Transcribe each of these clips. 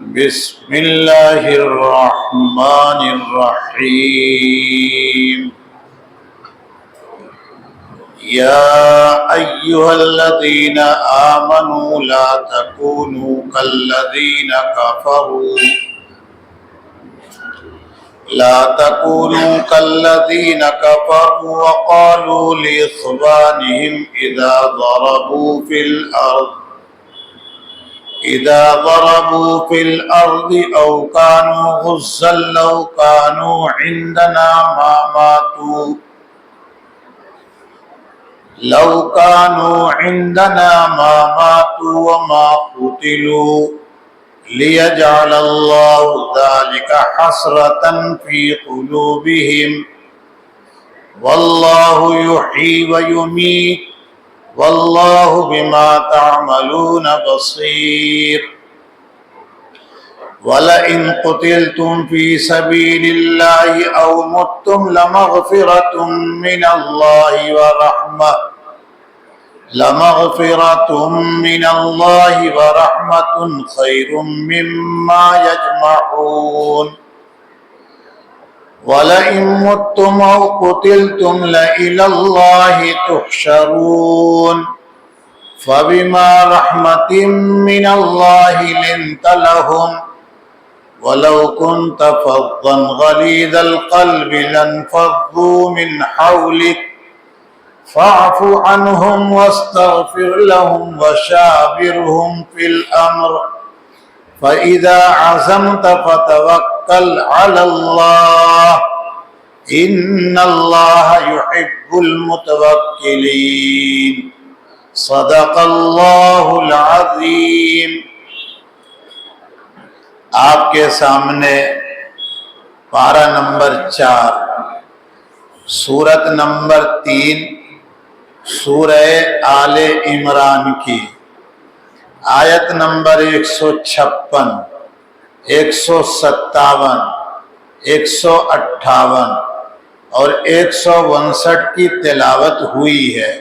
بسم الله الرحمن الرحيم. يا أيها الذين آمنوا لا تكونوا كالذين كفروا وقالوا لإخوانهم إذا ضربوا في الأرض أو كانوا غزا لو كانوا عندنا ما ماتوا وما قتلوا ليجعل الله ذلك حسرة في قلوبهم والله يحيي ويميت والله بما تعملون بصير. ولئن قتلتم في سبيل الله أو متم لمغفرة من الله ورحمة خير مما يجمعون. ولئن متم أو قتلتم لإلى الله تحشرون. فبما رحمة من الله لنت لهم ولو كنت فظا غليظ القلب لانفضوا من حولك فاعف عنهم واستغفر لهم وشاورهم في الأمر فإذا عزمت فتوكل على الله إن الله يحب المتوكلين. صدق اللہ العظیم. آپ کے سامنے پارہ نمبر 4 سورت نمبر 3 سورہ آل عمران کی آیت نمبر 156 157 158 اور 159 کی تلاوت ہوئی ہے.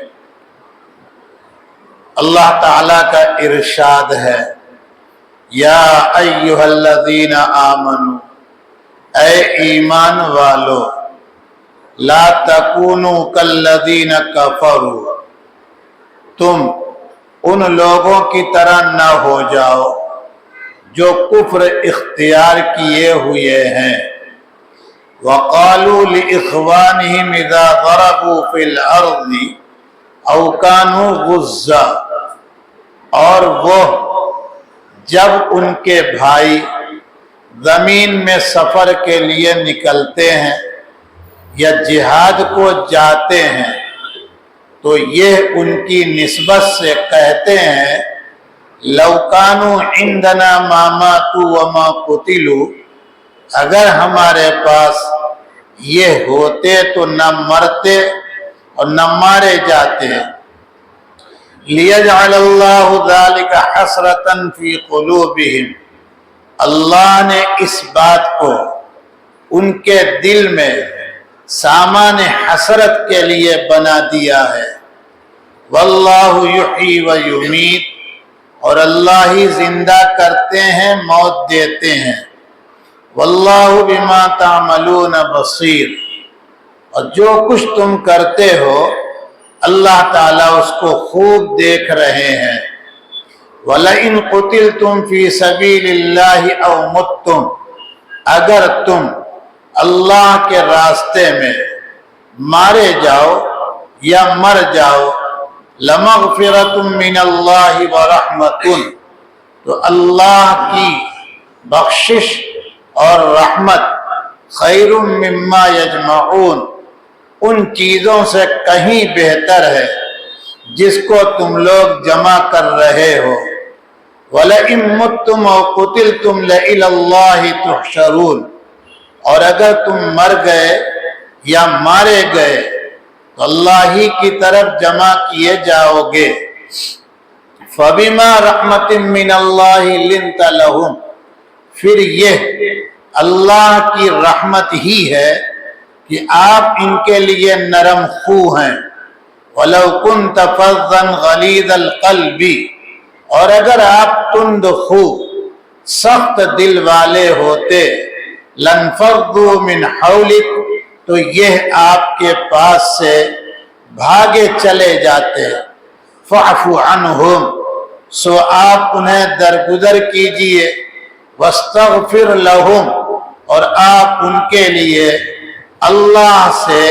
اللہ تعالیٰ کا ارشاد ہے یا ایہا الذین آمنو، اے ایمان والو، لا تکونوا کالذین کفروا، تم ان لوگوں کی طرح نہ ہو جاؤ جو کفر اختیار کیے ہوئے ہیں. وقالوا لإخوانهم إذا ضربوا في الأرض أو كانوا غزا، اور وہ جب ان کے بھائی زمین میں سفر کے لیے نکلتے ہیں یا جہاد کو جاتے ہیں تو یہ ان کی نسبت سے کہتے ہیں لو کانوا عندنا ما ماتوا وما قتلوا، اگر ہمارے پاس یہ ہوتے تو نہ مرتے اور نہ مارے جاتے. لیجعل اللہ ذلک حسرۃ فی قلوبہم، اللہ نے اس بات کو ان کے دل میں سامان حسرت کے لیے بنا دیا ہے. واللہ یحیی و یمیت، اور اللہ ہی زندہ کرتے ہیں موت دیتے ہیں. واللہ بما تعملون بصیر، اور جو کچھ تم کرتے ہو اللہ تعالیٰ اس کو خوب دیکھ رہے ہیں. وَلَئِن قُتِلْتُمْ فِي سَبِيلِ اللَّهِ أَوْ مُتُّمْ، اگر تم اللہ کے راستے میں مارے جاؤ یا مر جاؤ، لَمَغْفِرَةٌ مِّنَ اللَّهِ وَرَحْمَةٌ، تو اللہ کی بخشش اور رحمت خیر مما یجمعون، ان چیزوں سے کہیں بہتر ہے جس کو تم لوگ جمع کر رہے ہو. وَلَئِن مُتُّمْ أَوْ قُتِلْتُمْ لَإِلَى اللَّهِ تُحْشَرُونَ، اور اگر تم مر گئے یا مارے گئے تو اللہ ہی کی طرف جمع کیے جاؤ گے. فَبِمَا رَحْمَةٍ مِّنَ اللَّهِ لِنْتَ لَهُمْ، پھر یہ اللہ کی رحمت ہی ہے کہ آپ ان کے لیے نرم خو ہیں. وَلَوْ كُنْتَ فَظًّا غَلِيظَ الْقَلْبِ، اور اگر آپ تند خو سخت دل والے ہوتے لنفضوا من حولک تو یہ آپ کے پاس سے بھاگے چلے جاتے، فاعف عنہم سو آپ انہیں درگزر کیجئے، واستغفر لہم اور آپ ان کے لیے اللہ سے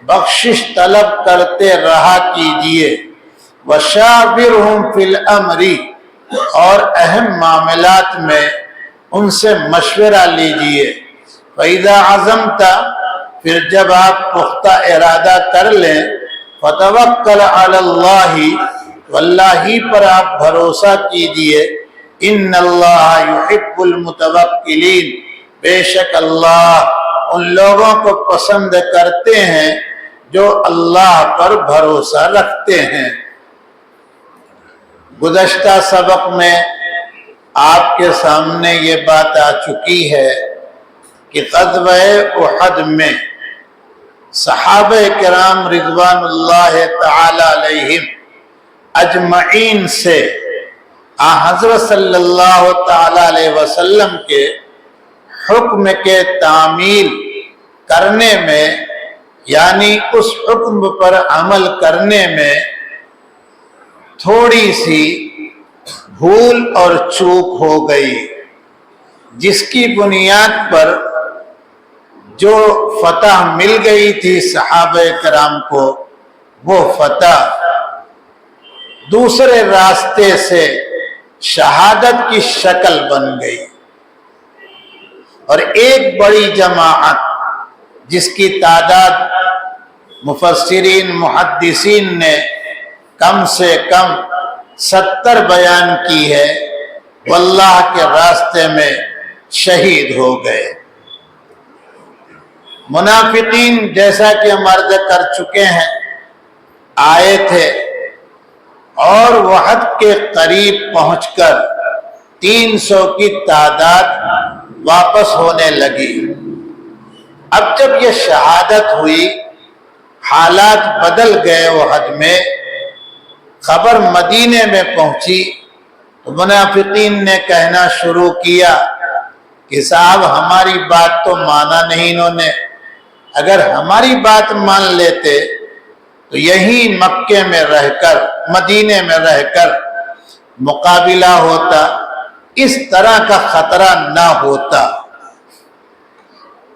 بخشش طلب کرتے رہا کیجئے، وشاورہم فی الامر اور اہم معاملات میں ان سے مشورہ لیجئے، فَإِذَا عَزَمْتَ پھر جب آپ پختہ ارادہ کر لیں، فَتَوَكَّلْ عَلَى اللَّهِ واللہ ہی پر آپ بھروسہ کیجئے، ان اللہ یحب المتوکلین بے شک اللہ ان لوگوں کو پسند کرتے ہیں جو اللہ پر بھروسہ رکھتے ہیں۔ گزشتہ سبق میں آپ کے سامنے یہ بات آ چکی ہے کہ غزوہ احد میں صحابہ کرام رضوان اللہ تعالی علیہم اجمعین سے حضرت صلی اللہ تعالی علیہ وسلم کے حکم کے تعمیل کرنے میں یعنی اس حکم پر عمل کرنے میں تھوڑی سی بھول اور چوک ہو گئی، جس کی بنیاد پر جو فتح مل گئی تھی صحابہ کرام کو وہ فتح دوسرے راستے سے شہادت کی شکل بن گئی، اور ایک بڑی جماعت جس کی تعداد مفسرین محدثین نے کم سے کم 70 بیان کی ہے، وہ اللہ کے راستے میں شہید ہو گئے۔ منافقین جیسا کہ ہم عرض کر چکے ہیں آئے تھے اور وحد کے قریب پہنچ کر 300 کی تعداد واپس ہونے لگی۔ اب جب یہ شہادت ہوئی، حالات بدل گئے، وحد میں خبر مدینے میں پہنچی تو منافقین نے کہنا شروع کیا کہ صاحب ہماری بات تو مانا نہیں انہوں نے، اگر ہماری بات مان لیتے تو یہی مکے میں رہ کر مدینے میں رہ کر مقابلہ ہوتا، اس طرح کا خطرہ نہ ہوتا۔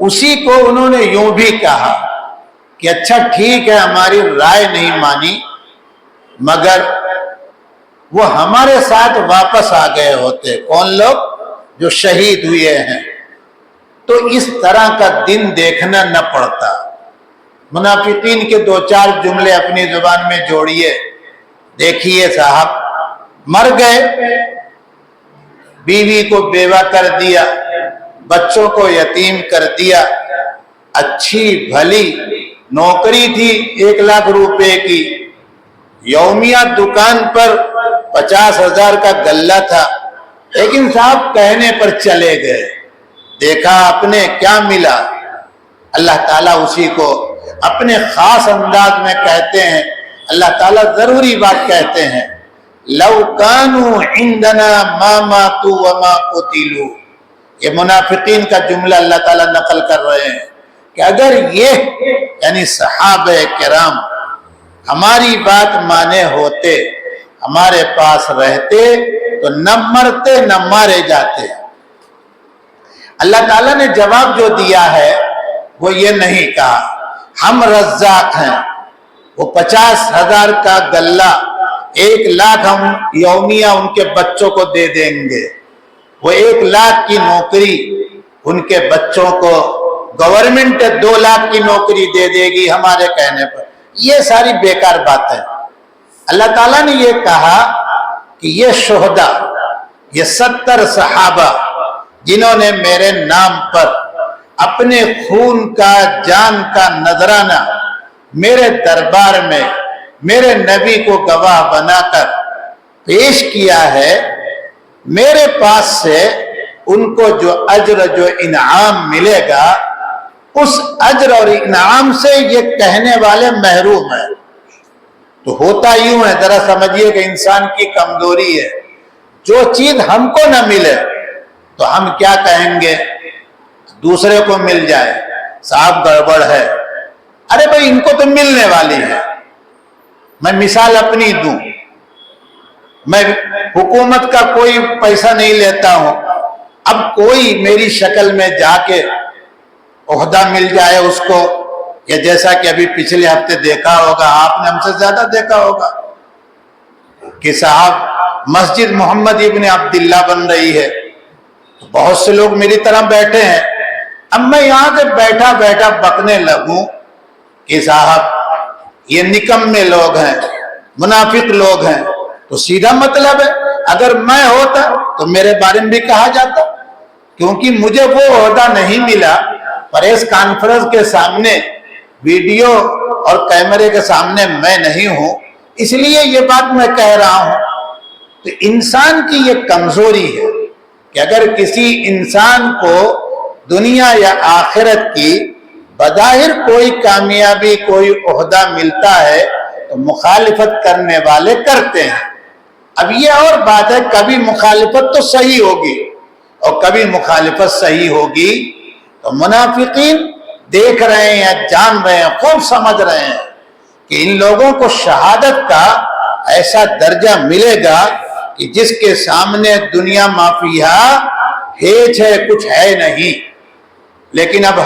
اسی کو انہوں نے یوں بھی کہا کہ اچھا ٹھیک ہے ہماری رائے نہیں مانی، مگر وہ ہمارے ساتھ واپس آ گئے ہوتے، کون لوگ؟ جو شہید ہوئے ہیں، تو اس طرح کا دن دیکھنا نہ پڑتا۔ منافقین کے 2-4 جملے اپنی زبان میں جوڑیے، دیکھیے صاحب مر گئے، بیوی کو بیوہ کر دیا، بچوں کو یتیم کر دیا، اچھی بھلی نوکری تھی 1 لاکھ روپے کی، یومیہ دکان پر 50,000 کا غلہ تھا، لیکن صاحب کہنے پر چلے گئے، دیکھا آپ نے کیا ملا؟ اللہ تعالیٰ اسی کو اپنے خاص انداز میں کہتے ہیں، اللہ تعالیٰ ضروری بات کہتے ہیں، لَوْ كَانُوا عِنْدَنَا مَا مَاتُوا وَمَا قُتِلُوا۔ یہ منافقین کا جملہ اللہ تعالیٰ نقل کر رہے ہیں کہ اگر یہ یعنی صحابہ کرام ہماری بات مانے ہوتے، ہمارے پاس رہتے تو نہ مرتے نہ مارے جاتے۔ اللہ تعالیٰ نے جواب جو دیا ہے وہ یہ نہیں کہا ہم رزاق ہیں، وہ 50,000 کا غلہ 1 لاکھ ہم یومیہ ان کے بچوں کو دے دیں گے، وہ 1 لاکھ کی نوکری ان کے بچوں کو گورنمنٹ 2 لاکھ کی نوکری دے دے گی ہمارے کہنے پر، یہ ساری بیکار بات ہے۔ اللہ تعالیٰ نے یہ کہا کہ یہ شہداء، یہ 70 صحابہ جنہوں نے میرے نام پر اپنے خون کا جان کا نذرانہ میرے دربار میں میرے نبی کو گواہ بنا کر پیش کیا ہے، میرے پاس سے ان کو جو اجر جو انعام ملے گا، اس اجر اور انعام سے یہ کہنے والے محروم ہیں۔ تو ہوتا یوں ہے، ذرا سمجھیے کہ انسان کی کمزوری ہے، جو چیز ہم کو نہ ملے تو ہم کیا کہیں گے؟ دوسرے کو مل جائے، صاحب گڑبڑ ہے، ارے بھائی ان کو تو ملنے والی ہے۔ میں مثال اپنی دوں، میں حکومت کا کوئی پیسہ نہیں لیتا ہوں، اب کوئی میری شکل میں جا کے عہدہ مل جائے اس کو، یا جیسا کہ ابھی پچھلے ہفتے دیکھا ہوگا، آپ نے ہم سے زیادہ دیکھا ہوگا کہ صاحب مسجد محمد ابن عبداللہ بن رہی ہے، بہت سے لوگ میری طرح بیٹھے ہیں، اب میں یہاں سے بیٹھا بیٹھا بکنے لگوں کہ صاحب یہ نکمے لوگ ہیں، منافق لوگ ہیں، تو سیدھا مطلب ہے اگر میں ہوتا تو میرے بارے میں بھی کہا جاتا، کیونکہ مجھے وہ عہدہ نہیں ملا، پریس کانفرنس کے سامنے ویڈیو اور کیمرے کے سامنے میں نہیں ہوں، اس لیے یہ بات میں کہہ رہا ہوں۔ تو انسان کی یہ کمزوری ہے کہ اگر کسی انسان کو دنیا یا آخرت کی بظاہر کوئی کامیابی، کوئی عہدہ ملتا ہے تو مخالفت کرنے والے کرتے ہیں۔ اب یہ اور بات ہے، کبھی مخالفت تو صحیح ہوگی اور کبھی مخالفت صحیح ہوگی، تو منافقین دیکھ رہے ہیں، جان رہے ہیں، خوب سمجھ رہے ہیں کہ ان لوگوں کو شہادت کا ایسا درجہ ملے گا کہ جس کے سامنے دنیا مافیہ ہیچ ہے، کچھ ہے نہیں۔ لیکن اب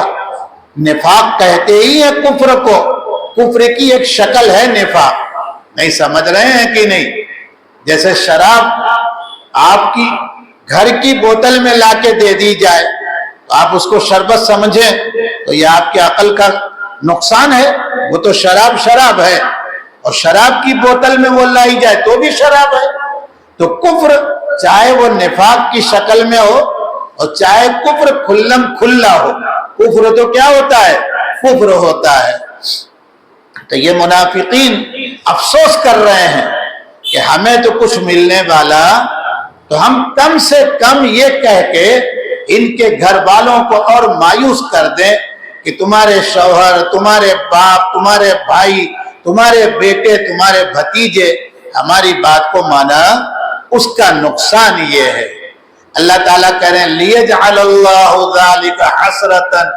نفاق کہتے ہی ہیں کفر کو، کفر کی ایک شکل ہے نفاق، نہیں سمجھ رہے ہیں کہ نہیں؟ جیسے شراب آپ کی گھر کی بوتل میں لا کے دے دی جائے تو آپ اس کو شربت سمجھیں تو یہ آپ کی عقل کا نقصان ہے، وہ تو شراب شراب ہے، اور شراب کی بوتل میں وہ لائی جائے تو بھی شراب ہے۔ تو کفر چاہے وہ نفاق کی شکل میں ہو اور چاہے کفر کھلم کھلا ہو، کفر تو کیا ہوتا ہے؟ کفر ہوتا ہے۔ تو یہ منافقین افسوس کر رہے ہیں کہ ہمیں تو کچھ ملنے والا، تو ہم کم سے کم یہ کہہ کے ان کے گھر والوں کو اور مایوس کر دیں کہ تمہارے شوہر، تمہارے باپ، تمہارے بھائی، تمہارے بیٹے، تمہارے بھتیجے ہماری بات کو مانا، اس کا نقصان یہ ہے۔ اللہ تعالیٰ کہہ رہے ہیں لِيَجْعَلَ اللَّهُ ذَلِكَ حَسْرَةً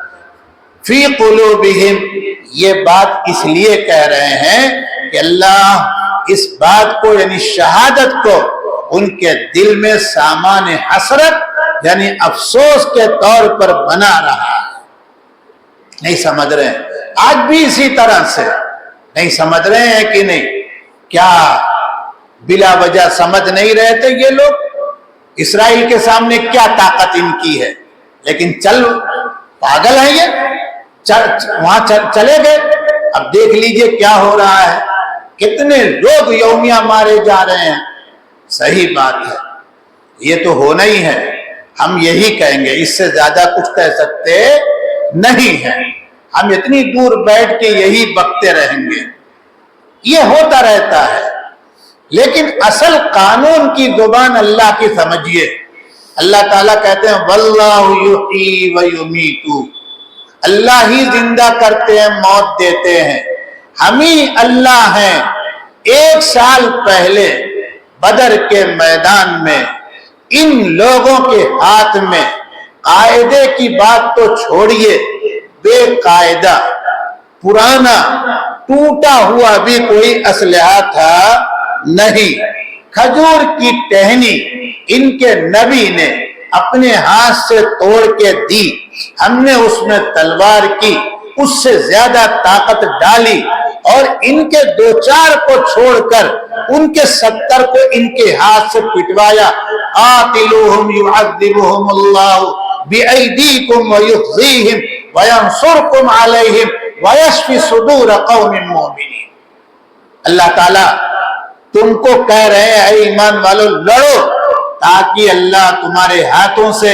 فِي قُلُوبِهِمْ، یہ بات اس لیے کہہ رہے ہیں کہ اللہ اس بات کو یعنی شہادت کو ان کے دل میں سامان حسرت یعنی افسوس کے طور پر بنا رہا ہے۔ نہیں سمجھ رہے ہیں؟ آج بھی اسی طرح سے نہیں سمجھ رہے ہیں کہ نہیں؟ کیا بلا وجہ سمجھ نہیں رہے تھے یہ لوگ؟ اسرائیل کے سامنے کیا طاقت ان کی ہے، لیکن چل پاگل ہیں یہ، وہاں چلے گئے۔ اب دیکھ لیجئے کیا ہو رہا ہے، کتنے لوگ یومیہ مارے جا رہے ہیں۔ صحیح بات ہے، یہ تو ہونا ہی ہے، ہم یہی کہیں گے، اس سے زیادہ کچھ کہہ سکتے نہیں ہیں۔ ہم اتنی دور بیٹھ کے یہی بکتے رہیں گے، یہ ہوتا رہتا ہے۔ لیکن اصل قانون کی زبان اللہ کی سمجھیے۔ اللہ تعالیٰ کہتے ہیں وَاللَّهُ يُحْيِي وَيُمِيتُ، اللہ ہی زندہ کرتے ہیں، موت دیتے ہیں، ہم ہی اللہ ہیں۔ 1 سال پہلے بدر کے میدان میں ان لوگوں کے ہاتھ میں قاعدے کی بات تو چھوڑیے، بے قاعدہ پرانا ٹوٹا ہوا بھی کوئی اسلحہ تھا نہیں۔ کھجور کی ٹہنی ان کے نبی نے اپنے ہاتھ سے توڑ کے دی، ہم نے اس میں تلوار کی، اس سے زیادہ طاقت ڈالی، اور ان کے 2-4 کو چھوڑ کر ان کے 70 کو ان کے ہاتھ سے پٹوایا۔ قاتلوہم یعذبہم اللہ بأیدیکم ویخزیہم وینصرکم علیہم ویشفی صدور قوم مومنین۔ اللہ تعالیٰ تم کو کہہ رہے ہیں اے ایمان والو لڑو، تاکہ اللہ تمہارے ہاتھوں سے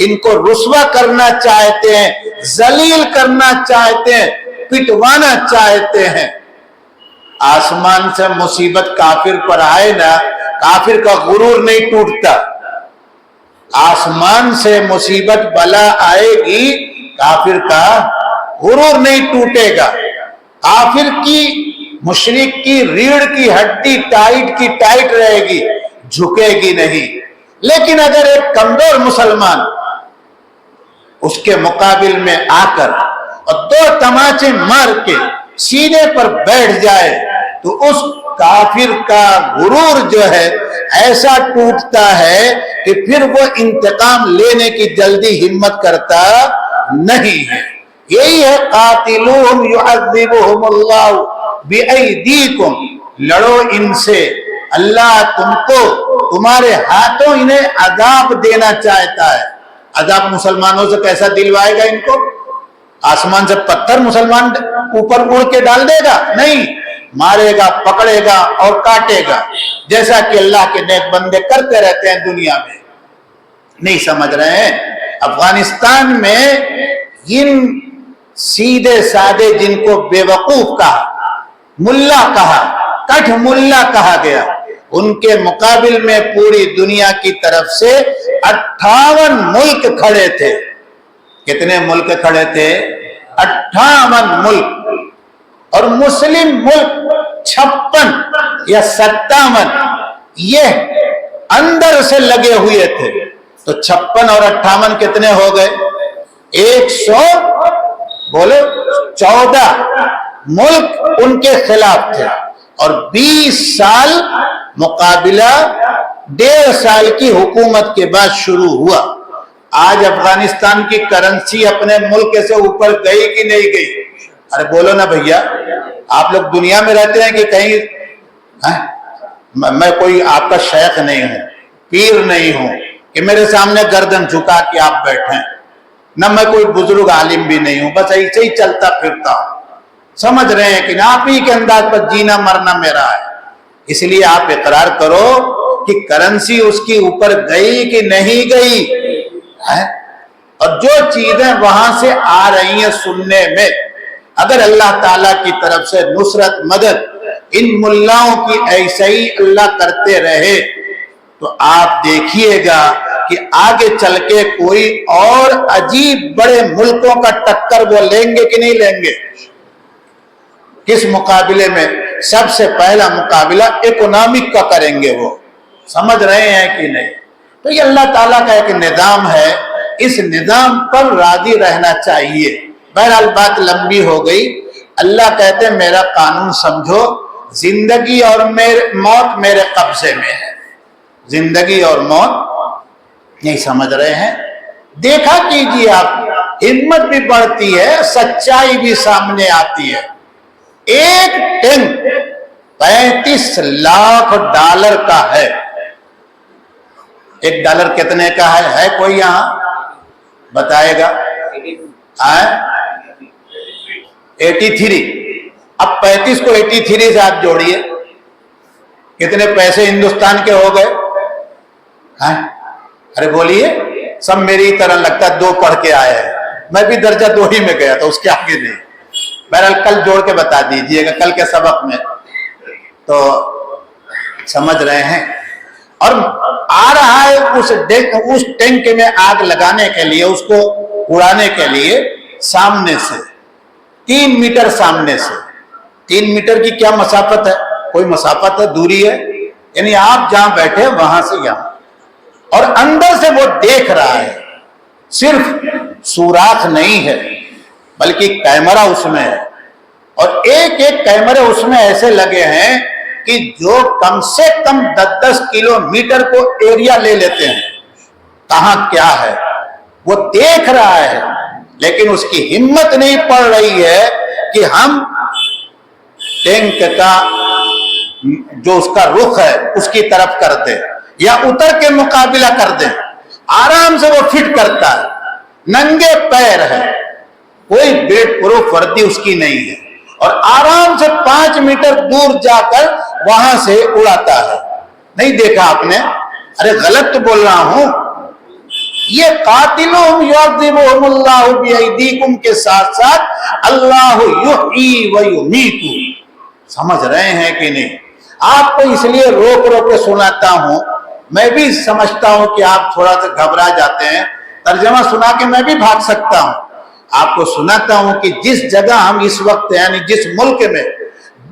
ان کو رسوا کرنا چاہتے ہیں، ذلیل کرنا چاہتے ہیں، پٹوانا چاہتے ہیں۔ آسمان سے مصیبت کافر پر آئے نا، کافر کا غرور نہیں ٹوٹتا۔ آسمان سے مصیبت بلا آئے گی، کافر کا غرور نہیں ٹوٹے گا۔ کافر کی، مشرک کی ریڑھ کی ہڈی ٹائٹ کی ٹائٹ رہے گی، جھکے گی نہیں۔ لیکن اگر ایک کمزور مسلمان اس کے مقابل میں آ کر اور 2 تماچے مار کے سینے پر بیٹھ جائے تو اس کافر کا غرور جو ہے ایسا ٹوٹتا ہے کہ پھر وہ انتقام لینے کی جلدی ہمت کرتا نہیں ہے. یہی ہے قاتلوہم یعذبہم اللہ بأیدیکم، لڑو ان سے، اللہ تم کو تمہارے ہاتھوں انہیں عذاب دینا چاہتا ہے. عذاب مسلمانوں سے کیسا دلوائے گا ان کو؟ آسمان سے پتھر مسلمان اوپر اڑ کے ڈال دے گا؟ نہیں، مارے گا، پکڑے گا اور کاٹے گا، جیسا کہ اللہ کے نیک بندے کرتے رہتے ہیں دنیا میں. نہیں سمجھ رہے ہیں؟ افغانستان میں ان سیدھے سادے جن کو بے وقوف کہا، ملا کہا، کٹھ ملا کہا گیا، ان کے مقابل میں پوری دنیا کی طرف سے 58 ملک کھڑے تھے. کتنے ملک کھڑے تھے؟ 58 ملک. اور مسلم ملک 56 یا 57 یہ اندر سے لگے ہوئے تھے. تو 56 اور 58 کتنے ہو گئے؟ 114 ملک ان کے خلاف تھے. اور 20 سال مقابلہ 1.5 سال کی حکومت کے بعد شروع ہوا. آج افغانستان کی کرنسی اپنے ملک سے اوپر گئی کہ نہیں گئی؟ ارے بولو نا بھیا، آپ لوگ دنیا میں رہتے ہیں کہ کہیں؟ میں کوئی آپ کا شیخ نہیں ہوں، پیر نہیں ہوں کہ میرے سامنے گردن جھکا کے آپ بیٹھیں، نہ میں کوئی بزرگ عالم بھی نہیں ہوں، بس ایسے ہی چلتا پھرتا ہوں. سمجھ رہے ہیں کہ آپ ہی کے انداز پر جینا مرنا میرا ہے. اس لیے آپ اقرار کرو کہ کرنسی اس کی اوپر گئی کہ نہیں گئی ہے. اور جو چیزیں وہاں سے آ رہی ہیں سننے میں، اگر اللہ تعالیٰ کی طرف سے نصرت مدد ان ملاؤں کی ایسے ہی اللہ کرتے رہے تو آپ دیکھیے گا کہ آگے چل کے کوئی اور عجیب بڑے ملکوں کا ٹکر وہ لیں گے کہ نہیں لیں گے. کس مقابلے میں؟ سب سے پہلا مقابلہ اکنامک کا کریں گے. وہ سمجھ رہے ہیں کہ نہیں؟ تو یہ اللہ تعالیٰ کا ایک نظام ہے، اس نظام پر راضی رہنا چاہیے. بہرحال بات لمبی ہو گئی. اللہ کہتے ہیں میرا قانون سمجھو، زندگی اور موت میرے قبضے میں ہے. زندگی اور موت نہیں سمجھ رہے ہیں؟ دیکھا کیجیے آپ، ہمت بھی بڑھتی ہے، سچائی بھی سامنے آتی ہے. ایک ٹینک 35 لاکھ ڈالر کا ہے. ایک ڈالر کتنے کا ہے کوئی یہاں بتائے گا؟ 83. اب 35 کو 83 سے آپ جوڑیے، کتنے پیسے ہندوستان کے ہو گئے؟ ارے بولیے، سب میری طرح لگتا ہے 2 پڑھ کے آئے ہیں. میں بھی درجہ 2 ہی میں گیا تھا، اس کے آگے نہیں. بہرحال کل جوڑ کے بتا دیجئے گا کل کے سبق میں، تو سمجھ رہے ہیں. اور آ رہا ہے اس ٹینک میں آگ لگانے کے لیے، اس کو اڑانے کے لیے سامنے سے 3 میٹر، سامنے سے 3 میٹر کی کیا مسافت ہے؟ کوئی مسافت ہے، دوری ہے، یعنی آپ جہاں بیٹھے وہاں سے یہاں. اور اندر سے وہ دیکھ رہا ہے، صرف سوراخ نہیں ہے بلکہ کیمرہ اس میں ہے. اور ایک ایک کیمرے اس میں ایسے لگے ہیں کہ جو کم سے کم 10 کلومیٹر کو ایریا لے لیتے ہیں. کہاں کیا ہے وہ دیکھ رہا ہے، لیکن اس کی ہمت نہیں پڑ رہی ہے کہ ہم ٹینک کا جو اس کا رخ ہے اس کی طرف کر دیں یا اتر کے مقابلہ کر دیں. آرام سے وہ فٹ کرتا ہے، ننگے پیر ہے، کوئی بیٹ پروف وردی اس کی نہیں ہے، اور آرام سے 5 میٹر دور جا کر وہاں سے اڑاتا ہے. نہیں دیکھا آپ نے؟ ارے غلط تو بول رہا ہوں. یہ قاتلہم یعذبہم اللہ بایدیکم کے ساتھ ساتھ اللہ یحیی و یمیت. سمجھ رہے ہیں کہ نہیں؟ آپ کو اس لیے روک روک کے سناتا ہوں. میں بھی سمجھتا ہوں کہ آپ تھوڑا سا گھبرا جاتے ہیں، ترجمہ سنا کے میں بھی بھاگ سکتا ہوں. آپ کو سناتا ہوں کہ جس جگہ ہم اس وقت یعنی جس ملک میں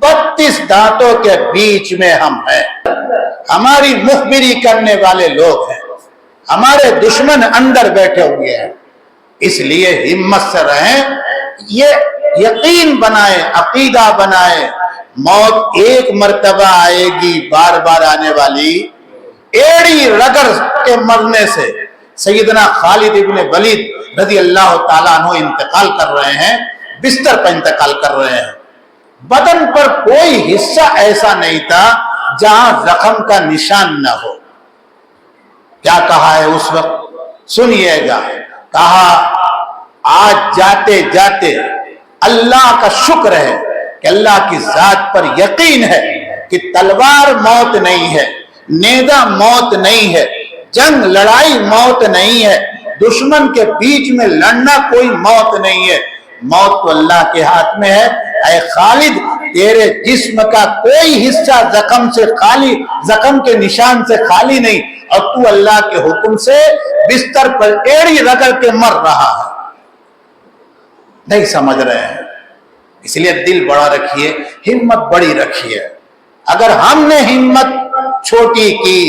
32 دانتوں کے بیچ میں ہم ہیں، ہماری مخبری کرنے والے لوگ ہیں. ہمارے دشمن اندر بیٹھے ہوئے ہیں، اس لیے ہمت سے رہیں، یہ یقین بنائے، عقیدہ بنائے، موت ایک مرتبہ آئے گی، بار بار آنے والی ایڑی رگڑ کے مرنے سے سیدنا خالد ابن ولید رضی اللہ تعالیٰ عنہ انتقال کر رہے ہیں، بستر پر انتقال کر رہے ہیں، بدن پر کوئی حصہ ایسا نہیں تھا جہاں زخم کا نشان نہ ہو۔ کیا کہا ہے اس وقت؟ سنیے گا، کہا آج جاتے جاتے اللہ کا شکر ہے کہ اللہ کی ذات پر یقین ہے کہ تلوار موت نہیں ہے، نیزہ موت نہیں ہے، جنگ لڑائی موت نہیں ہے، دشمن کے بیچ میں لڑنا کوئی موت نہیں ہے، موت تو اللہ کے ہاتھ میں ہے۔ اے خالد، تیرے جسم کا کوئی حصہ زخم سے خالی، زخم کے نشان سے خالی نہیں، اور تو اللہ کے حکم سے بستر پر ایڑی رگڑ کے مر رہا ہے۔ نہیں سمجھ رہے ہیں، اس لیے دل بڑا رکھیے، ہمت بڑی رکھیے۔ اگر ہم نے ہمت چھوٹی کی،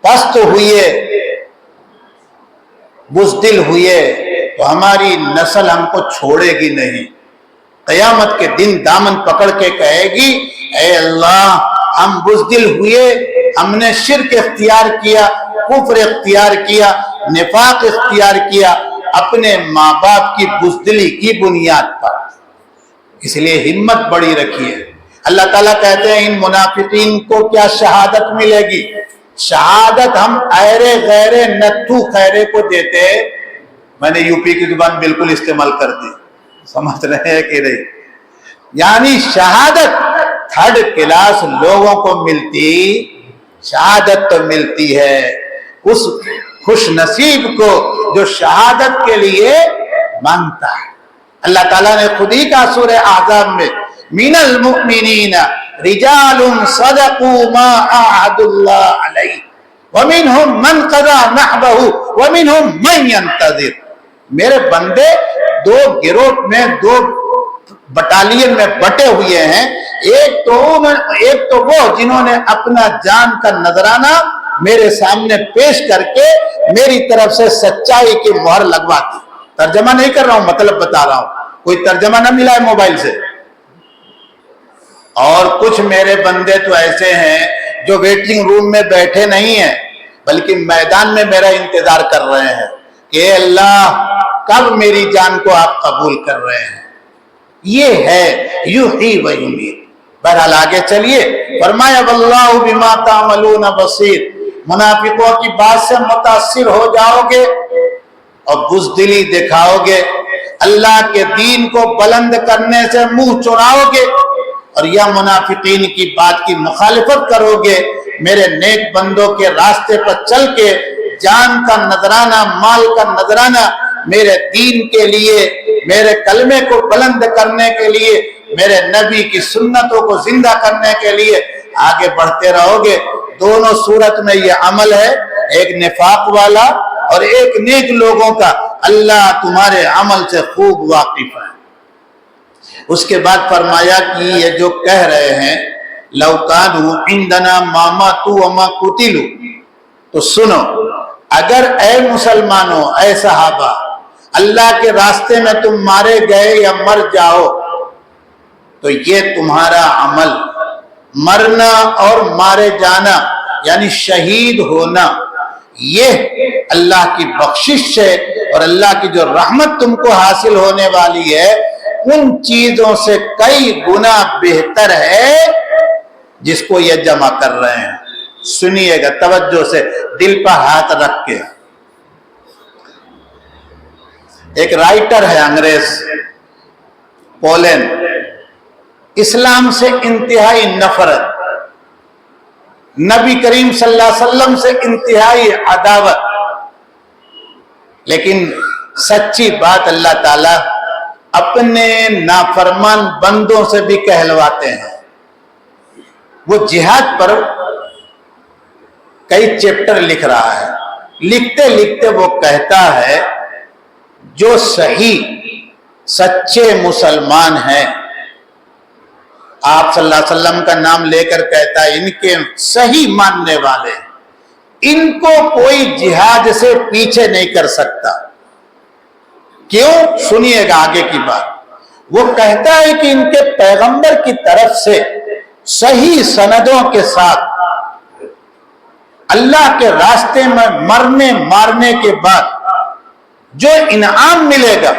پست ہوئے، بزدل ہوئے، تو ہماری نسل ہم کو چھوڑے گی نہیں۔ قیامت کے دن دامن پکڑ کے کہے گی، اے اللہ ہم بزدل ہوئے، ہم نے شرک اختیار کیا، کفر اختیار کیا، نفاق اختیار کیا، اپنے ماں باپ کی بزدلی کی بنیاد پر۔ اس لیے ہمت بڑی رکھیے۔ اللہ تعالیٰ کہتے ہیں ان منافقین کو کیا شہادت ملے گی؟ شہادت ہم ایرے غیرے نتھو خیرے کو دیتے۔ میں نے یو پی کی زبان بالکل استعمال کر دی، سمجھ رہے ہیں کہ نہیں؟ یعنی شہادت تھرڈ کلاس لوگوں کو ملتی، شہادت تو ملتی ہے اس خوش نصیب کو جو شہادت کے لیے مانگتا ہے۔ اللہ تعالیٰ نے خود ہی کہا سورہ احزاب میں، من المؤمنین رجال صدقوا ما عاهدوا اللہ علیہ ومنهم من قضى نحبه ومنهم من ينتظر۔ میرے بندے دو گروہ میں، دو بٹالین میں بٹے ہوئے ہیں، ایک تو وہ جنہوں نے اپنا جان کا نذرانہ میرے سامنے پیش کر کے میری طرف سے سچائی کی مہر لگوا دی۔ ترجمہ نہیں کر رہا ہوں، مطلب بتا رہا ہوں، کوئی ترجمہ نہ ملا ہے موبائل سے۔ اور کچھ میرے بندے تو ایسے ہیں جو ویٹنگ روم میں بیٹھے نہیں ہیں بلکہ میدان میں میرا انتظار کر رہے ہیں کہ اے اللہ کب میری جان کو آپ قبول کر رہے ہیں۔ یہ ہے یحیی و یمیت۔ بہرحال آگے چلیے، فرمایا واللہ بما تعملون بصیر۔ منافقوں کی بات سے متاثر ہو جاؤ گے اور بزدلی دکھاؤ گے، اللہ کے دین کو بلند کرنے سے منہ چڑاؤ گے اور یا منافقین کی بات کی مخالفت کرو گے، میرے نیک بندوں کے راستے پر چل کے جان کا نذرانہ، مال کا نذرانہ میرے دین کے لیے، میرے کلمے کو بلند کرنے کے لیے، میرے نبی کی سنتوں کو زندہ کرنے کے لیے آگے بڑھتے رہو گے۔ دونوں صورت میں یہ عمل ہے، ایک نفاق والا اور ایک نیک لوگوں کا۔ اللہ تمہارے عمل سے خوب واقف ہے۔ اس کے بعد فرمایا کہ یہ جو کہہ رہے ہیں لو کانوا عندنا ما ماتوا وما قتلوا، تو سنو، اگر اے مسلمانوں، اے صحابہ، اللہ کے راستے میں تم مارے گئے یا مر جاؤ تو یہ تمہارا عمل، مرنا اور مارے جانا یعنی شہید ہونا، یہ اللہ کی بخشش ہے اور اللہ کی جو رحمت تم کو حاصل ہونے والی ہے ان چیزوں سے کئی گنا بہتر ہے جس کو یہ جمع کر رہے ہیں۔ سنیے گا توجہ سے، دل پر ہاتھ رکھ کے۔ ایک رائٹر ہے انگریز، پولینڈ، اسلام سے انتہائی نفرت، نبی کریم صلی اللہ علیہ وسلم سے انتہائی عداوت، لیکن سچی بات اللہ تعالیٰ اپنے نافرمان بندوں سے بھی کہلواتے ہیں۔ وہ جہاد پر کئی چیپٹر لکھ رہا ہے، لکھتے لکھتے وہ کہتا ہے جو صحیح سچے مسلمان ہیں، آپ صلی اللہ علیہ وسلم کا نام لے کر کہتا ہے ان کے صحیح ماننے والے ان کو کوئی جہاد سے پیچھے نہیں کر سکتا. کیوں؟ سنیے گا آگے کی بات. وہ کہتا ہے کہ ان کے پیغمبر کی طرف سے صحیح سندوں کے ساتھ اللہ کے راستے میں مرنے مارنے کے بعد جو انعام ملے گا،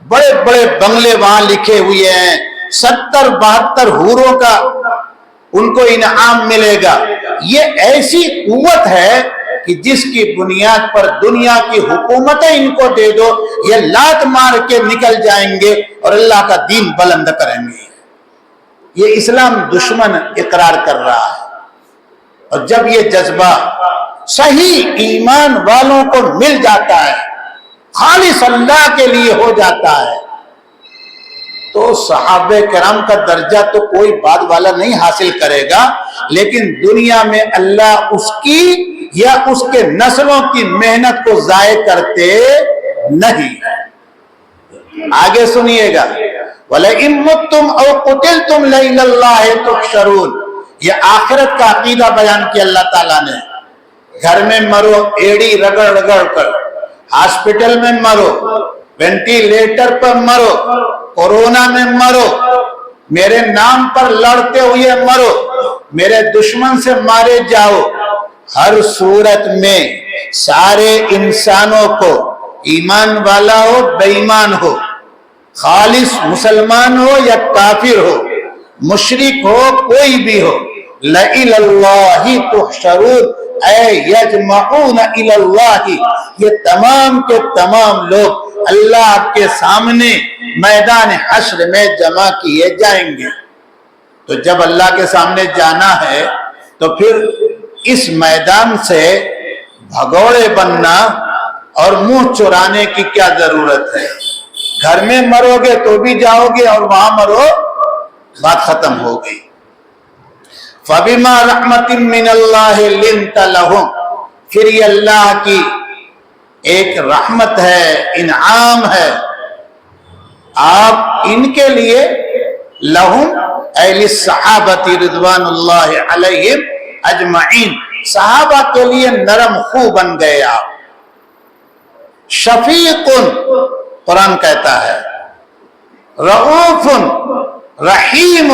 بڑے بڑے بنگلے وہاں لکھے ہوئے ہیں، 70-72 حوروں کا ان کو انعام ملے گا. یہ ایسی قوت ہے کہ جس کی بنیاد پر دنیا کی حکومتیں ان کو دے دو، یہ لات مار کے نکل جائیں گے اور اللہ کا دین بلند کریں گے. یہ اسلام دشمن اقرار کر رہا ہے. اور جب یہ جذبہ صحیح ایمان والوں کو مل جاتا ہے، خالص اللہ کے لیے ہو جاتا ہے، تو صحابہ کرام کا درجہ تو کوئی بعد والا نہیں حاصل کرے گا، لیکن دنیا میں اللہ اس کی یا اس کے نسلوں کی محنت کو ضائع کرتے نہیں. آگے سنیے گا، وَلَئِن مُتُّمْ أَوْ قُتِلْتُمْ لَإِلَى اللَّهِ تُحْشَرُونَ. یہ آخرت کا عقیدہ بیان کیا اللہ تعالیٰ نے. گھر میں مرو ایڑی رگڑ رگڑ کر، ہاسپٹل میں مرو، وینٹیلیٹر پر مرو، کورونا میں مرو، میرے نام پر لڑتے ہوئے مرو، میرے دشمن سے مارے جاؤ، ہر صورت میں سارے انسانوں کو، ایمان والا ہو بے ایمان ہو، خالص مسلمان ہو یا کافر ہو، مشرک ہو کوئی بھی ہو، لَإِلَى اللَّهِ تُحْشَرُونَ اے یجمعون الی اللہ، یہ تمام کے تمام لوگ اللہ کے سامنے میدان حشر میں جمع کیے جائیں گے. تو جب اللہ کے سامنے جانا ہے تو پھر اس میدان سے بھگوڑے بننا اور منہ چرانے کی کیا ضرورت ہے؟ گھر میں مرو گے تو بھی جاؤ گے اور وہاں مرو، بات ختم ہو گئی. فَبِمَا رَحْمَةٍ مِّنَ اللَّهِ لِنْتَ لَهُمْ. پھر یہ اللہ کی ایک رحمت ہے، انعام ہے، آپ ان کے لیے لہم اے للصحابۃ رضوان اللہ علیہم اجمعین، صحابہ کے لیے نرم خو بن گئے آپ. شفیق قرآن کہتا ہے، رؤوف رحیم،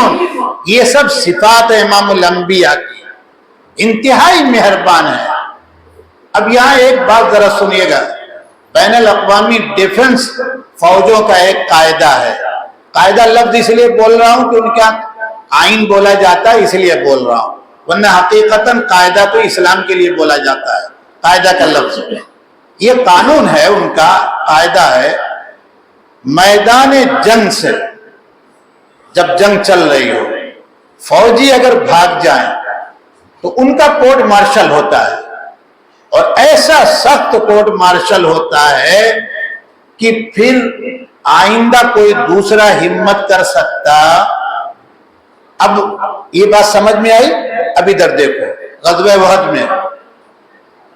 یہ سب صفات امام الانبیاء کی، انتہائی مہربان ہے. اب یہاں ایک بات ذرا سنیے گا، بین الاقوامی ڈیفنس فوجوں کا ایک قاعدہ ہے. قاعدہ لفظ اس لیے بول رہا ہوں کہ ان کا آئین بولا جاتا ہے، اس لیے بول رہا ہوں، ورنہ حقیقتاً قاعدہ تو اسلام کے لیے بولا جاتا ہے. قاعدہ کا لفظ یہ قانون ہے، ان کا قاعدہ ہے، میدان جنگ سے جب جنگ چل رہی ہو، فوجی اگر بھاگ جائیں تو ان کا کورٹ مارشل ہوتا ہے، اور ایسا سخت کورٹ مارشل ہوتا ہے کہ پھر آئندہ کوئی دوسرا ہمت کر سکتا. اب یہ بات سمجھ میں آئی؟ اب ادھر دیکھو غزوہ احد میں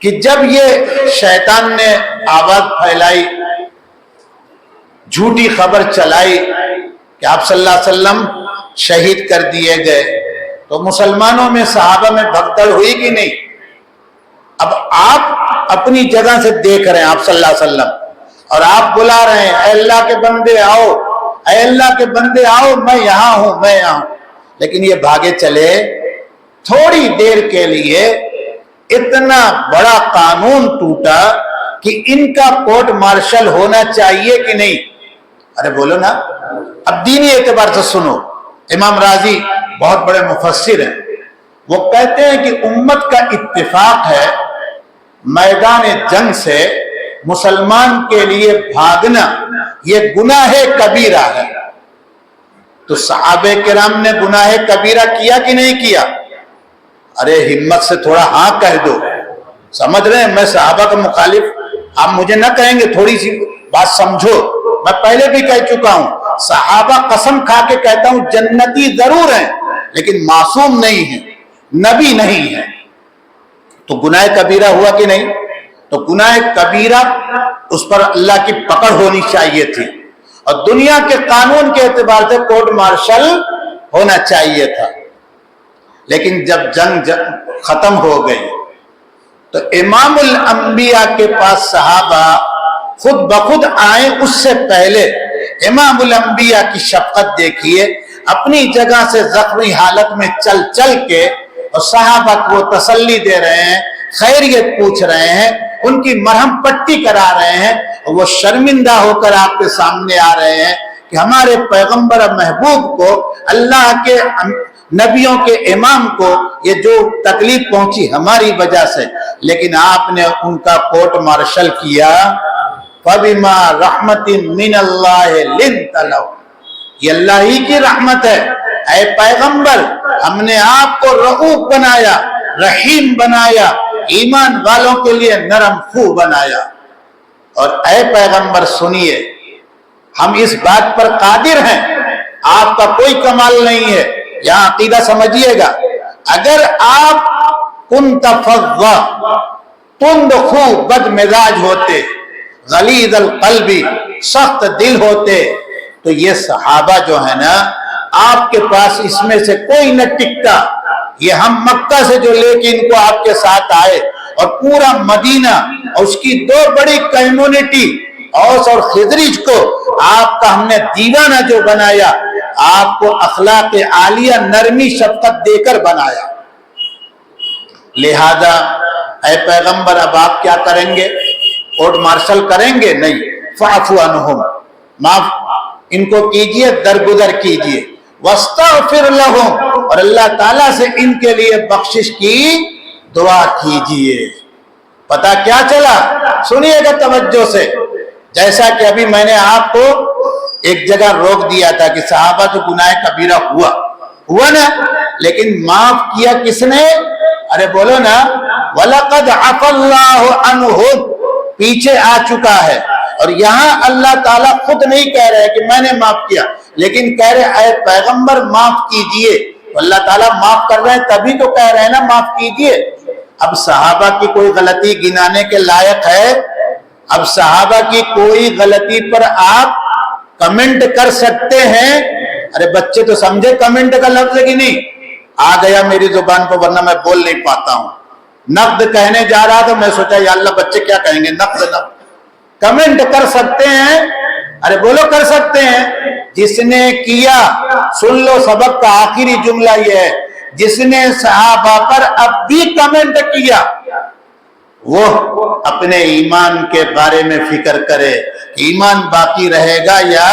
کہ جب یہ شیطان نے آواز پھیلائی، جھوٹی خبر چلائی کہ آپ صلی اللہ علیہ وسلم شہید کر دیے گئے، تو مسلمانوں میں صحابہ میں بھگدڑ ہوئی کہ نہیں؟ اب آپ اپنی جگہ سے دیکھ رہے ہیں آپ صلی اللہ علیہ وسلم، اور آپ بلا رہے ہیں اے اللہ کے بندے آؤ، اے اللہ کے بندے آؤ، میں یہاں ہوں، میں یہاں ہوں. لیکن یہ بھاگے چلے. تھوڑی دیر کے لیے اتنا بڑا قانون ٹوٹا کہ ان کا کورٹ مارشل ہونا چاہیے کہ نہیں؟ ارے بولو نا. اب دینی اعتبار سے سنو، امام راضی بہت بڑے مفسر ہیں، وہ کہتے ہیں کہ امت کا اتفاق ہے میدان جنگ سے مسلمان کے لیے بھاگنا یہ گناہ کبیرہ ہے. تو صحابہ کرام نے گناہ کبیرہ کیا کہ نہیں کیا؟ ارے ہمت سے تھوڑا ہاں کہہ دو. سمجھ رہے ہیں میں صحابہ کا مخالف؟ آپ مجھے نہ کہیں گے، تھوڑی سی بات سمجھو. میں پہلے بھی کہہ چکا ہوں، صحابہ قسم کھا کے کہتا ہوں جنتی ضرور ہیں لیکن معصوم نہیں ہیں، نبی نہیں ہیں. تو گناہ کبیرہ ہوا کہ نہیں؟ تو گناہ کبیرہ اس پر اللہ کی پکڑ ہونی چاہیے تھی، اور دنیا کے قانون کے اعتبار سے کورٹ مارشل ہونا چاہیے تھا. لیکن جب جنگ ختم ہو گئی تو امام الانبیاء کے پاس صحابہ خود بخود آئے، اس سے پہلے امام الانبیاء کی شفقت دیکھیے، اپنی جگہ سے زخمی حالت میں چل چل کے اور صحابہ کو تسلی دے رہے ہیں، خیریت پوچھ رہے ہیں، ان کی مرہم پٹی کرا رہے ہیں، اور وہ شرمندہ ہو کر آپ کے سامنے آ رہے ہیں کہ ہمارے پیغمبر محبوب کو، اللہ کے نبیوں کے امام کو یہ جو تکلیف پہنچی ہماری وجہ سے، لیکن آپ نے ان کا کورٹ مارشل کیا۔ فَبِمَا رَحْمَةٍ مِّنَ اللَّهِ لِنْتَ لَهُمْ، یہ اللہ ہی کی رحمت ہے، اے پیغمبر ہم نے آپ کو رؤوف بنایا، رحیم بنایا، ایمان والوں کے لیے نرم خو بنایا۔ اور اے پیغمبر سنیے، ہم اس بات پر قادر ہیں، آپ کا کوئی کمال نہیں ہے، یہاں عقیدہ سمجھیے گا، اگر آپ کنت فظا تند خو بد مزاج ہوتے، غلیظ القلب سخت دل ہوتے، تو یہ صحابہ جو ہے نا آپ کے پاس اس میں سے کوئی نہ ٹکتا۔ یہ ہم مکہ سے جو لے کے ان کو آپ کے ساتھ آئے، اور پورا مدینہ اور اس کی دو بڑی کمیونٹی اوس اور خزرج کو آپ کا ہم نے دیوانہ جو بنایا، آپ کو اخلاق عالیہ نرمی شفقت دے کر بنایا۔ لہذا اے پیغمبر اب آپ کیا کریں گے؟ کورٹ مارشل کریں گے؟ نہیں، فاعفو عنہم، معاف ان کو کیجئے، درگزر کیجئے، واستغفر لہم، اور اللہ تعالیٰ سے ان کے لیے بخشش کی دعا کیجئے۔ پتہ کیا چلا؟ سنیے گا توجہ سے، جیسا کہ ابھی میں نے آپ کو ایک جگہ روک دیا تھا کہ صحابہ تو گناہ کبیرہ ہوا نا، لیکن معاف کیا کس نے؟ ارے بولو نا، وَلَقَدْ عَفَا اللَّهُ عَنْهُمْ، پیچھے آ چکا ہے، اور یہاں اللہ تعالیٰ خود نہیں کہہ رہے کہ میں نے معاف کیا، لیکن کہہ رہے اے پیغمبر معاف کیجئے۔ اللہ تعالیٰ معاف کر رہے ہیں تبھی تو کہہ رہے ہیں نا معاف کیجئے۔ اب صحابہ کی کوئی غلطی گنانے کے لائق ہے؟ اب صحابہ کی کوئی غلطی پر آپ کمنٹ کر سکتے ہیں؟ ارے بچے تو سمجھے کمنٹ کا لفظ کی نہیں، آ گیا میری زبان پر، ورنہ میں بول نہیں پاتا ہوں۔ نقد کہنے جا رہا تھا، میں سوچا یا اللہ بچے کیا کہیں گے، نقد کمنٹ کر سکتے ہیں؟ ارے بولو کر سکتے ہیں۔ جس نے کیا، سن لو سبق کا آخری جملہ یہ ہے، جس نے صحابہ پر اب بھی کمنٹ کیا وہ اپنے ایمان کے بارے میں فکر کرے، ایمان باقی رہے گا یا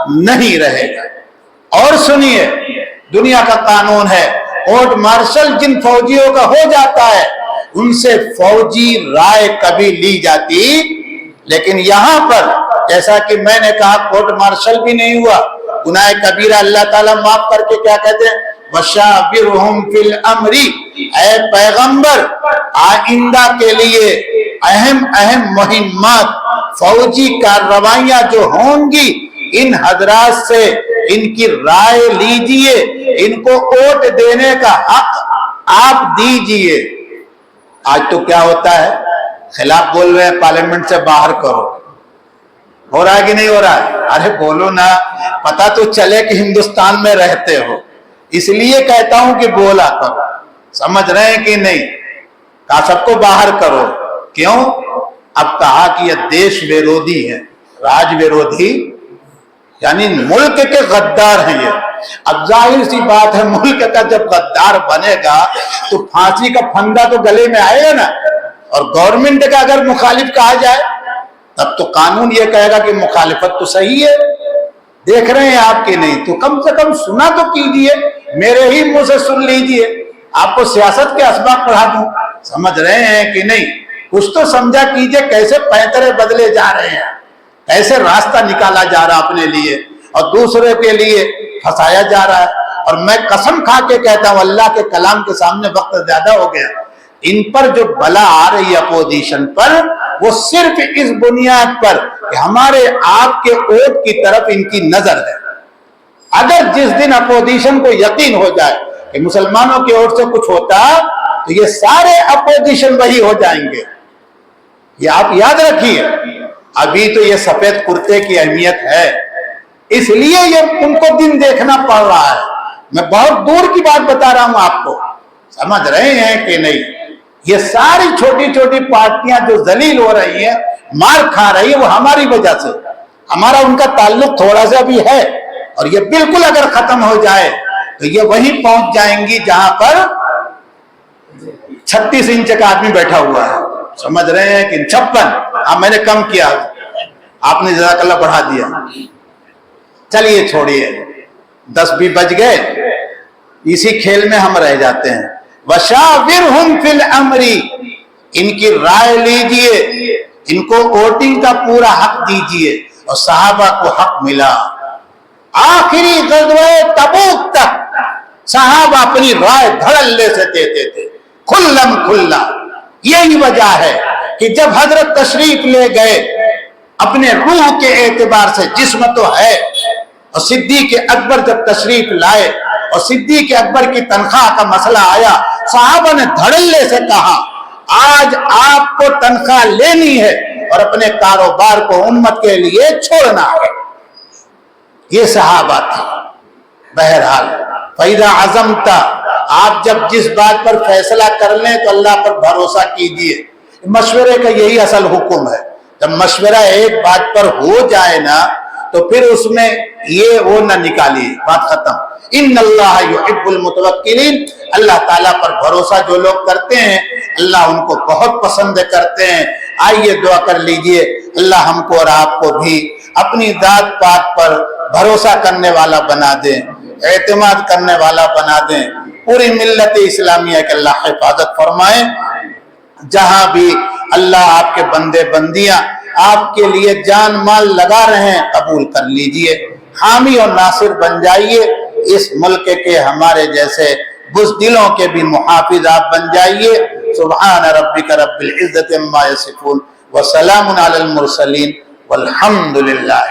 نہیں رہے گا۔ اور سنیے، دنیا کا قانون ہے، کورٹ مارشل جن فوجیوں کا ہو جاتا ہے ان سے فوجی رائے کبھی لی جاتی، لیکن یہاں پر جیسا کہ میں نے کہا کورٹ مارشل بھی نہیں ہوا، گناہ کبیرہ اللہ تعالیٰ معاف کر کے کیا کہتے ہیں؟ وَشَاوِرْهُمْ فِي الْأَمْرِ، اے پیغمبر آئندہ کے لیے اہم مہمات، فوجی کارروائیاں جو ہوں گی، ان حضرات سے ان کی رائے لیجئے، ان کو ووٹ دینے کا حق آپ دیجئے۔ آج تو کیا ہوتا ہے، خلاف بول رہے ہیں پارلیمنٹ سے باہر کرو، ہو رہا ہے کہ نہیں ہو رہا ہے؟ ارے بولو نا، پتہ تو چلے کہ ہندوستان میں رہتے ہو، اس لیے کہتا ہوں کہ بولا کرو، سمجھ رہے ہیں کہ نہیں؟ کہا سب کو باہر کرو، کیوں؟ اب کہا کہ یہ دیش ویرودھی ہے، راج ویرودھی، یعنی ملک کے غدار ہیں یہ۔ اب ظاہر سی بات ہے، ملک کا جب غدار بنے گا تو پھانسی کا پھندا تو گلے میں آئے گا نا، اور گورنمنٹ کا اگر مخالف کہا جائے تب تو قانون یہ کہے گا کہ مخالفت تو صحیح ہے، دیکھ رہے ہیں آپ کے نہیں، تو کم سے کم سنا تو کیجئے، میرے ہی منہ سے سن لیجئے، آپ کو سیاست کے اسباق پڑھا دوں، سمجھ رہے ہیں کہ نہیں؟ کچھ تو سمجھا کیجئے، کیسے پیترے بدلے جا رہے ہیں، کیسے راستہ نکالا جا رہا اپنے لیے اور دوسرے کے لیے پھنسایا جا رہا ہے۔ اور میں قسم کھا کے کہتا ہوں، اللہ کے کلام کے سامنے وقت زیادہ ہو گیا، ان پر جو بلا آ رہی ہے اپوزیشن پر، وہ صرف اس بنیاد پر کہ ہمارے آپ کے ووٹ کی طرف ان کی نظر ہے۔ اگر جس دن اپوزیشن کو یقین ہو جائے کہ مسلمانوں کے ووٹ سے کچھ ہوتا تو یہ سارے اپوزیشن وہی ہو جائیں گے، یہ آپ یاد رکھیے۔ ابھی تو یہ سفید کرتے کی اہمیت ہے، اس لیے یہ ان کو دن دیکھنا پڑ رہا ہے۔ میں بہت دور کی بات بتا رہا ہوں آپ کو، سمجھ رہے ہیں کہ نہیں؟ یہ ساری چھوٹی چھوٹی پارٹیاں جو ذلیل ہو رہی ہیں، مار کھا رہی ہیں، وہ ہماری وجہ سے. ہمارا ان کا تعلق تھوڑا سا بھی ہے، اور یہ بالکل اگر ختم ہو جائے تو یہ وہیں پہنچ جائیں گی جہاں پر 36 انچ کا آدمی بیٹھا ہوا ہے. سمجھ رہے ہیں کہ 56. میں نے کم کیا، آپ نے جزاک اللہ بڑھا دیا. چلیے چھوڑیے، 10 بھی بج گئے. اسی کھیل میں ہم رہ جاتے ہیں. وَشَاوِرْهُمْ فِي الْأَمْرِ، ان کی رائے لیجئے، ان کو ووٹنگ کا پورا حق دیجئے. اور صحابہ کو حق ملا. آخری غزوہ تبوک تک صحابہ اپنی رائے دھڑلے سے دیتے تھے، کھلم کھلا. یہی وجہ ہے کہ جب حضرت تشریف لے گئے، اپنے روح کے اعتبار سے جسم تو ہے، اور صدیق اکبر جب تشریف لائے اور صدیق اکبر کی تنخواہ کا مسئلہ آیا، صحابہ نے دھڑلے سے کہا آج آپ کو تنخواہ لینی ہے اور اپنے کاروبار کو امت کے لیے چھوڑنا ہے. یہ صحابہ تھا. بہرحال فَإِذَا عَزَمْتَ، آپ جب جس بات پر فیصلہ کر لیں تو اللہ پر بھروسہ کیجئے. مشورے کا یہی اصل حکم ہے. جب مشورہ ایک بات پر ہو جائے نا تو پھر اس میں یہ وہ نہ نکالیے، بات ختم. ان اللہ یحب المتوکلین، اللہ تعالیٰ پر بھروسہ جو لوگ کرتے ہیں اللہ ان کو بہت پسند کرتے ہیں. آئیے دعا کر لیجئے اللہ ہم کو اور آپ کو بھی اپنی ذات پاک پر بھروسہ کرنے والا بنا دیں، اعتماد کرنے والا بنا دیں. پوری ملت اسلامیہ کے اللہ حفاظت فرمائیں. جہاں بھی اللہ آپ کے بندے بندیاں آپ کے لیے جان مال لگا رہے ہیں قبول کر لیجئے. حامی اور ناصر بن جائیے. اس ملک کے ہمارے جیسے بزدلوں کے بھی محافظ آپ بن جائیے. سبحان ربک رب العزت عما یصفون وسلام علی المرسلین والحمد للہ.